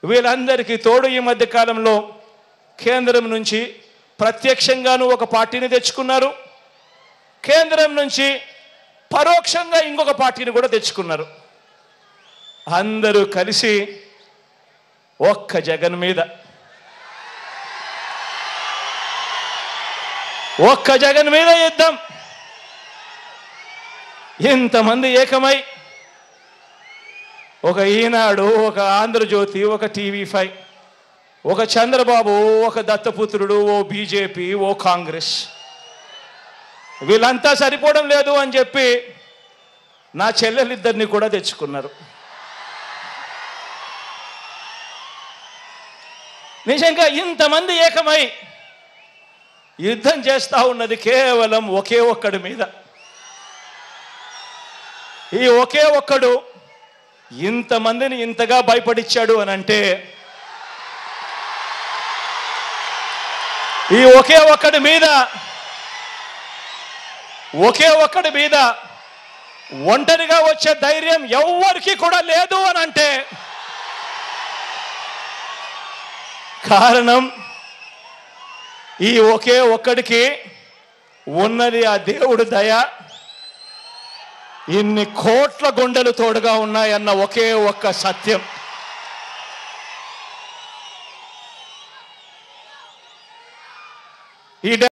వీళ్ళందరికీ తోడు ఈ మధ్య కాలంలో కేంద్రం నుంచి ప్రత్యక్షంగాను ఒక పార్టీని తెచ్చుకున్నారు, కేంద్రం నుంచి పరోక్షంగా ఇంకొక పార్టీని కూడా తెచ్చుకున్నారు. అందరూ కలిసి ఒక్క జగన్ మీద యుద్ధం. ఇంతమంది ఏకమై ఒక ఈనాడు, ఒక ఆంధ్రజ్యోతి, ఒక టీవీ5, ఒక చంద్రబాబు, ఒక దత్తపుత్రుడు, ఓ బీజేపీ, ఓ కాంగ్రెస్, వీళ్ళంతా సరిపోవడం లేదు అని చెప్పి నా చెల్లెలిద్దరిని కూడా తెచ్చుకున్నారు. నిజంగా ఇంతమంది ఏకమై యుద్ధం చేస్తా ఉన్నది కేవలం ఒకే ఒక్కడి మీద. ఈ ఒకే ఒక్కడు ఇంతమందిని ఇంతగా భయపడిచ్చాడు అని అంటే ఈ ఒకే ఒక్కడి మీద ఒంటరిగా వచ్చే ధైర్యం ఎవ్వరికి కూడా లేదు అని అంటే కారణం ఈ ఒకే ఒక్కడికి ఉన్నది ఆ దేవుడు దయ. ఇన్ని కోట్ల గుండెలు తోడుగా ఉన్నాయన్న ఒకే ఒక్క సత్యం. ఈ